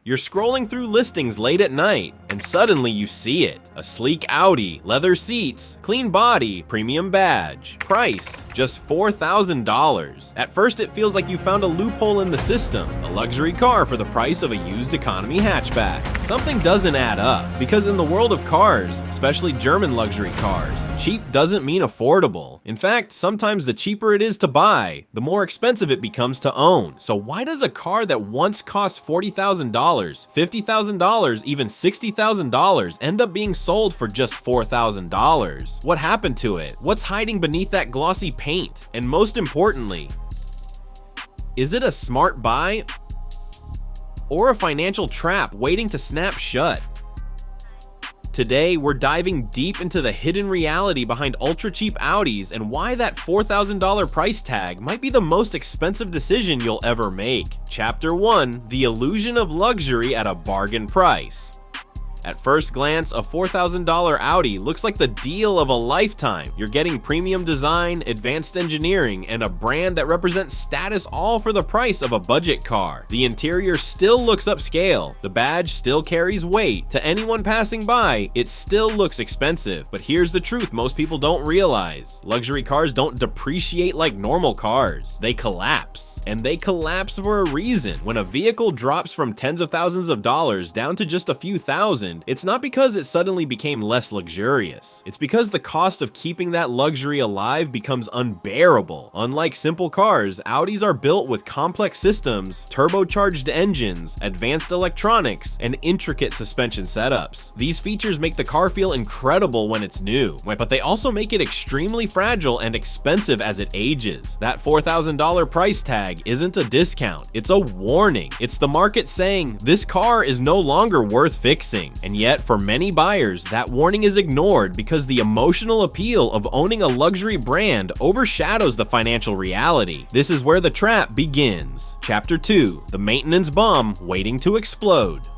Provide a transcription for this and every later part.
You're scrolling through listings late at night, and suddenly you see it. A sleek Audi, leather seats, clean body, premium badge. Price, just $4,000. At first it feels like you found a loophole in the system, a luxury car for the price of a used economy hatchback. Something doesn't add up, because in the world of cars, especially German luxury cars, cheap doesn't mean affordable. In fact, sometimes the cheaper it is to buy, the more expensive it becomes to own. So why does a car that once cost $40,000, $50,000, even $60,000 end up being sold for just $4,000? What happened to it? What's hiding beneath that glossy paint? And most importantly, is it a smart buy or a financial trap waiting to snap shut? Today, we're diving deep into the hidden reality behind ultra-cheap Audis and why that $4,000 price tag might be the most expensive decision you'll ever make. Chapter 1: The Illusion of Luxury at a Bargain Price. At first glance, a $4,000 Audi looks like the deal of a lifetime. You're getting premium design, advanced engineering, and a brand that represents status, all for the price of a budget car. The interior still looks upscale. The badge still carries weight. To anyone passing by, it still looks expensive. But here's the truth most people don't realize. Luxury cars don't depreciate like normal cars. They collapse. And they collapse for a reason. When a vehicle drops from tens of thousands of dollars down to just a few thousand, it's not because it suddenly became less luxurious. It's because the cost of keeping that luxury alive becomes unbearable. Unlike simple cars, Audis are built with complex systems, turbocharged engines, advanced electronics, and intricate suspension setups. These features make the car feel incredible when it's new, but they also make it extremely fragile and expensive as it ages. That $4,000 price tag isn't a discount, it's a warning. It's the market saying, this car is no longer worth fixing. And yet, for many buyers, that warning is ignored because the emotional appeal of owning a luxury brand overshadows the financial reality. This is where the trap begins. Chapter 2: The Maintenance Bomb Waiting to Explode.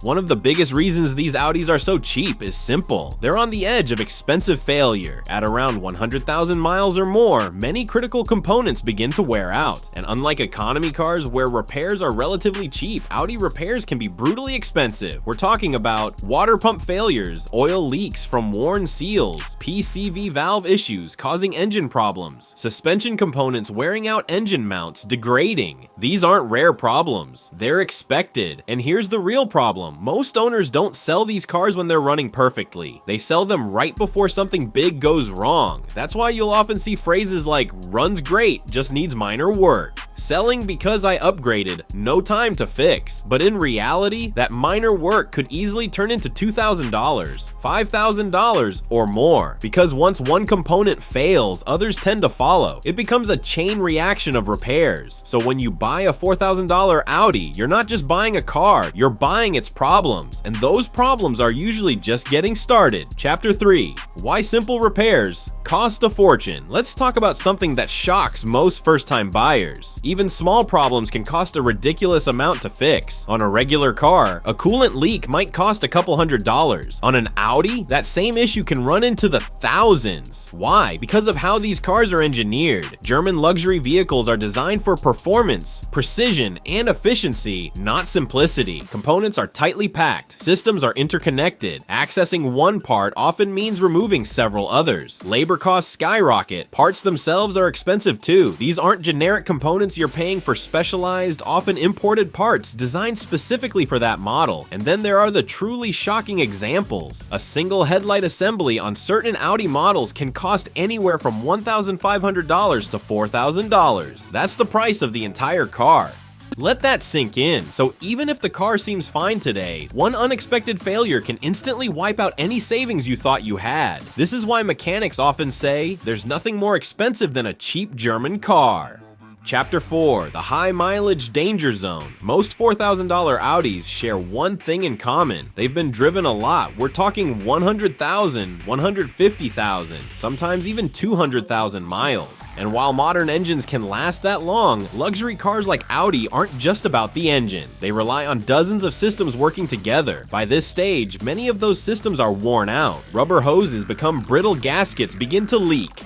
One of the biggest reasons these Audis are so cheap is simple. They're on the edge of expensive failure. At around 100,000 miles or more, many critical components begin to wear out. And unlike economy cars where repairs are relatively cheap, Audi repairs can be brutally expensive. We're talking about water pump failures, oil leaks from worn seals, PCV valve issues causing engine problems, suspension components wearing out engine mounts, degrading. These aren't rare problems. They're expected. And here's the real problem. Most owners don't sell these cars when they're running perfectly. They sell them right before something big goes wrong. That's why you'll often see phrases like, runs great, just needs minor work. Selling because I upgraded, no time to fix. But in reality, that minor work could easily turn into $2,000, $5,000, or more. Because once one component fails, others tend to follow. It becomes a chain reaction of repairs. So when you buy a $4,000 Audi, you're not just buying a car, you're buying its problems. And those problems are usually just getting started. Chapter 3: Why simple repairs cost a fortune. Let's talk about something that shocks most first-time buyers. Even small problems can cost a ridiculous amount to fix. On a regular car, a coolant leak might cost a couple $100s. On an Audi, that same issue can run into the thousands. Why? Because of how these cars are engineered. German luxury vehicles are designed for performance, precision, and efficiency, not simplicity. Components are tightly packed, systems are interconnected. Accessing one part often means removing several others. Labor costs skyrocket. Parts themselves are expensive too. These aren't generic components you're paying for specialized, often imported parts designed specifically for that model. And then there are the truly shocking examples. A single headlight assembly on certain Audi models can cost anywhere from $1,500 to $4,000. That's the price of the entire car. Let that sink in. So even if the car seems fine today, one unexpected failure can instantly wipe out any savings you thought you had. This is why mechanics often say, there's nothing more expensive than a cheap German car. Chapter 4: The High Mileage Danger Zone. Most $4,000 Audis share one thing in common. They've been driven a lot. We're talking 100,000, 150,000, sometimes even 200,000 miles. And while modern engines can last that long, luxury cars like Audi aren't just about the engine. They rely on dozens of systems working together. By this stage, many of those systems are worn out. Rubber hoses become brittle, gaskets begin to leak.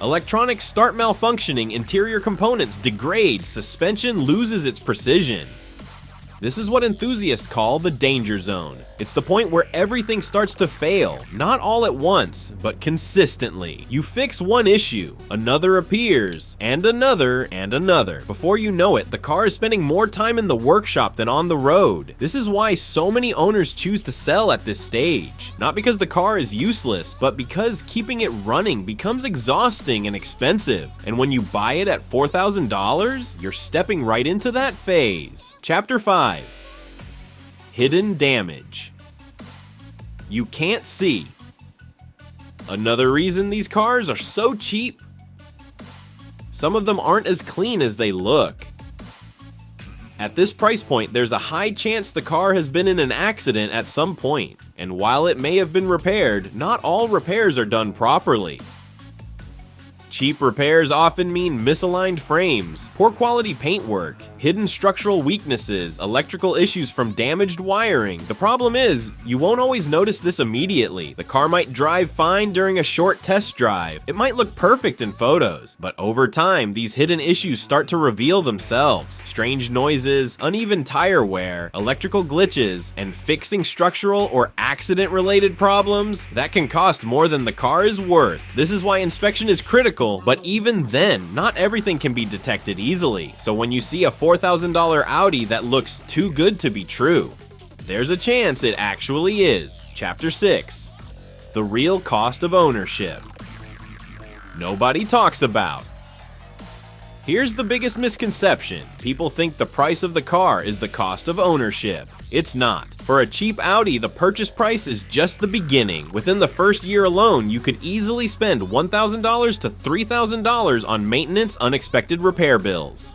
Electronics start malfunctioning, interior components degrade, suspension loses its precision. This is what enthusiasts call the danger zone. It's the point where everything starts to fail, not all at once, but consistently. You fix one issue, another appears, and another, and another. Before you know it, the car is spending more time in the workshop than on the road. This is why so many owners choose to sell at this stage. Not because the car is useless, but because keeping it running becomes exhausting and expensive. And when you buy it at $4,000, you're stepping right into that phase. Chapter 5. Hidden damage. You can't see. Another reason these cars are so cheap. Some of them aren't as clean as they look. At this price point, there's a high chance the car has been in an accident at some point. And while it may have been repaired, not all repairs are done properly. Cheap repairs often mean misaligned frames, poor quality paintwork, hidden structural weaknesses, electrical issues from damaged wiring. The problem is, you won't always notice this immediately. The car might drive fine during a short test drive. It might look perfect in photos, but over time, these hidden issues start to reveal themselves. Strange noises, uneven tire wear, electrical glitches, and fixing structural or accident-related problems that can cost more than the car is worth. This is why inspection is critical. But even then, not everything can be detected easily. So when you see a $4,000 Audi that looks too good to be true, there's a chance it actually is. Chapter 6. The real cost of ownership. Nobody talks about. Here's the biggest misconception. People think the price of the car is the cost of ownership. It's not. For a cheap Audi, the purchase price is just the beginning. Within the first year alone, you could easily spend $1,000 to $3,000 on maintenance, unexpected repair bills.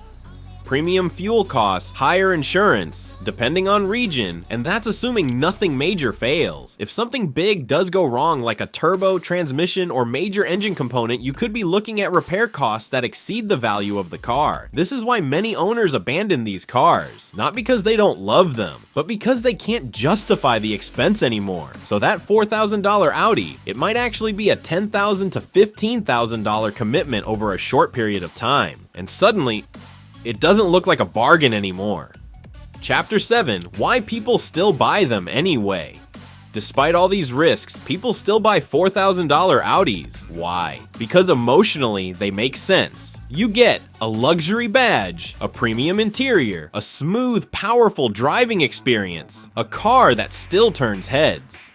Premium fuel costs, higher insurance, depending on region, and that's assuming nothing major fails. If something big does go wrong, like a turbo, transmission, or major engine component, you could be looking at repair costs that exceed the value of the car. This is why many owners abandon these cars, not because they don't love them, but because they can't justify the expense anymore. So that $4,000 Audi, it might actually be a $10,000 to $15,000 commitment over a short period of time. And suddenly, it doesn't look like a bargain anymore. Chapter 7. Why people still buy them anyway. Despite all these risks, people still buy $4,000 Audis. Why? Because emotionally, they make sense. You get a luxury badge, a premium interior, a smooth, powerful driving experience, a car that still turns heads.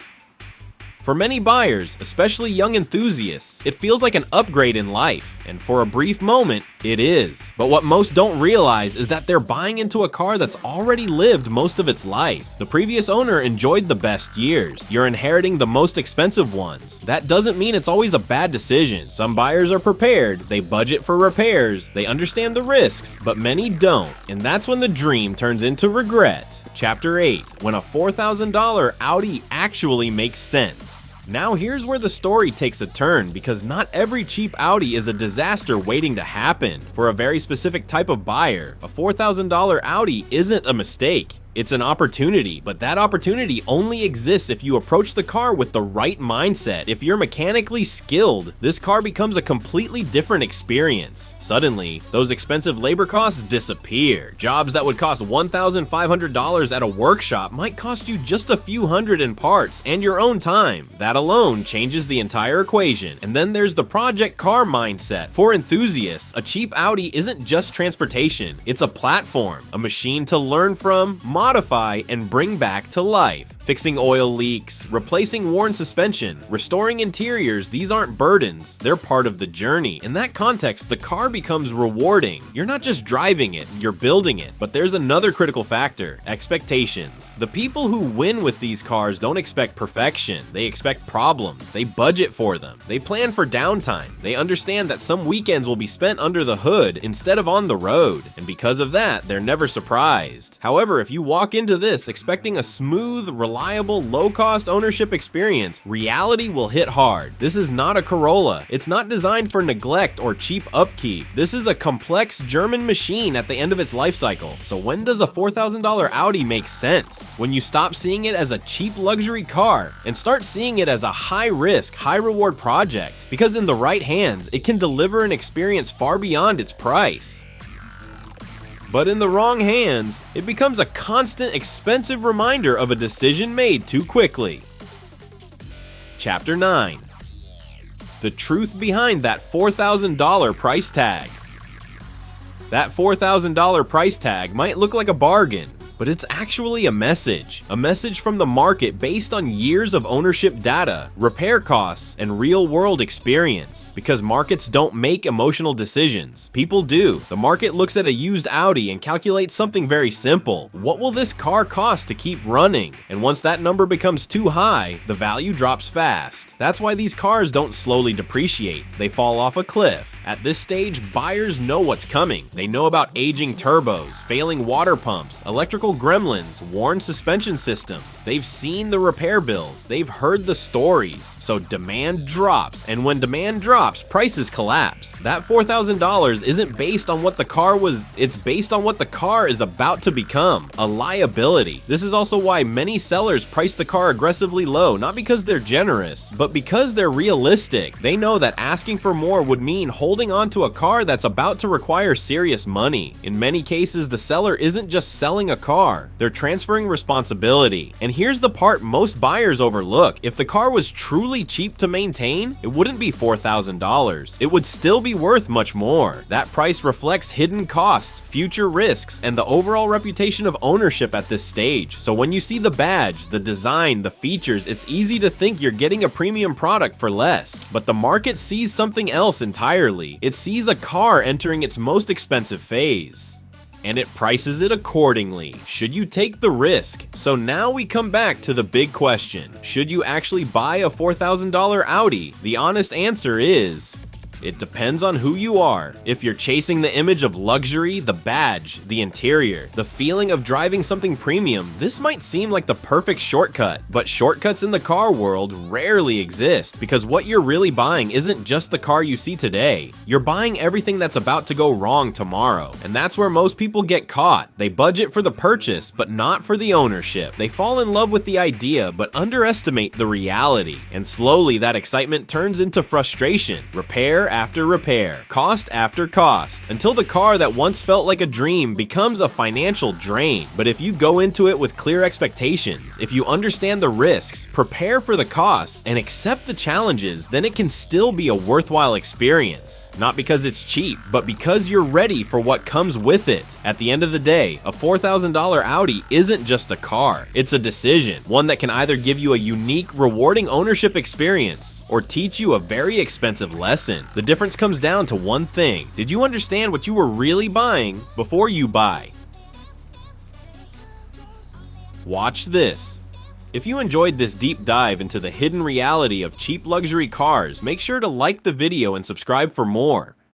For many buyers, especially young enthusiasts, it feels like an upgrade in life, and for a brief moment, it is. But what most don't realize is that they're buying into a car that's already lived most of its life. The previous owner enjoyed the best years. You're inheriting the most expensive ones. That doesn't mean it's always a bad decision. Some buyers are prepared, they budget for repairs, they understand the risks, but many don't, and that's when the dream turns into regret. Chapter 8. When a $4,000 Audi actually makes sense. Now here's where the story takes a turn, because not every cheap Audi is a disaster waiting to happen. For a very specific type of buyer, a $4,000 Audi isn't a mistake. It's an opportunity, but that opportunity only exists if you approach the car with the right mindset. If you're mechanically skilled, this car becomes a completely different experience. Suddenly, those expensive labor costs disappear. Jobs that would cost $1,500 at a workshop might cost you just a few hundred in parts and your own time. That alone changes the entire equation. And then there's the project car mindset. For enthusiasts, a cheap Audi isn't just transportation. It's a platform, a machine to learn from, modify, and bring back to life. Fixing oil leaks, replacing worn suspension, restoring interiors, these aren't burdens, they're part of the journey. In that context, the car becomes rewarding. You're not just driving it, you're building it. But there's another critical factor: expectations. The people who win with these cars don't expect perfection, they expect problems, they budget for them, they plan for downtime, they understand that some weekends will be spent under the hood instead of on the road, and because of that, they're never surprised. However, if you walk into this expecting a smooth, reliable, low-cost ownership experience, reality will hit hard. This is not a Corolla. It's not designed for neglect or cheap upkeep. This is a complex German machine at the end of its life cycle. So when does a $4,000 Audi make sense? When you stop seeing it as a cheap luxury car and start seeing it as a high-risk, high-reward project. Because in the right hands, it can deliver an experience far beyond its price. But in the wrong hands, it becomes a constant expensive reminder of a decision made too quickly. Chapter 9. The truth behind that $4,000 price tag. That $4,000 price tag might look like a bargain, but it's actually a message from the market based on years of ownership data, repair costs, and real-world experience. Because markets don't make emotional decisions, people do. The market looks at a used Audi and calculates something very simple. What will this car cost to keep running? And once that number becomes too high, the value drops fast. That's why these cars don't slowly depreciate, they fall off a cliff. At this stage, buyers know what's coming. They know about aging turbos, failing water pumps, electrical gremlins, worn suspension systems. They've seen the repair bills, they've heard the stories. So demand drops, and when demand drops, prices collapse. That $4,000 isn't based on what the car was, it's based on what the car is about to become, a liability. This is also why many sellers price the car aggressively low, not because they're generous, but because they're realistic. They know that asking for more would mean holding on to a car that's about to require serious money. In many cases, the seller isn't just selling a car, they're transferring responsibility. And here's the part most buyers overlook. If the car was truly cheap to maintain, it wouldn't be $4,000. It would still be worth much more. That price reflects hidden costs, future risks, and the overall reputation of ownership at this stage. So when you see the badge, the design, the features, it's easy to think you're getting a premium product for less. But the market sees something else entirely. It sees a car entering its most expensive phase, and it prices it accordingly. Should you take the risk? So now we come back to the big question. Should you actually buy a $4,000 Audi? The honest answer is, it depends on who you are. If you're chasing the image of luxury, the badge, the interior, the feeling of driving something premium, this might seem like the perfect shortcut. But shortcuts in the car world rarely exist, because what you're really buying isn't just the car you see today. You're buying everything that's about to go wrong tomorrow. And that's where most people get caught. They budget for the purchase, but not for the ownership. They fall in love with the idea, but underestimate the reality. And slowly that excitement turns into frustration. Repair after repair, cost after cost, until the car that once felt like a dream becomes a financial drain. But if you go into it with clear expectations, if you understand the risks, prepare for the costs, and accept the challenges, then it can still be a worthwhile experience. Not because it's cheap, but because you're ready for what comes with it. At the end of the day, a $4,000 Audi isn't just a car, it's a decision. One that can either give you a unique, rewarding ownership experience, or teach you a very expensive lesson. The difference comes down to one thing. Did you understand what you were really buying before you buy? Watch this. If you enjoyed this deep dive into the hidden reality of cheap luxury cars, make sure to like the video and subscribe for more.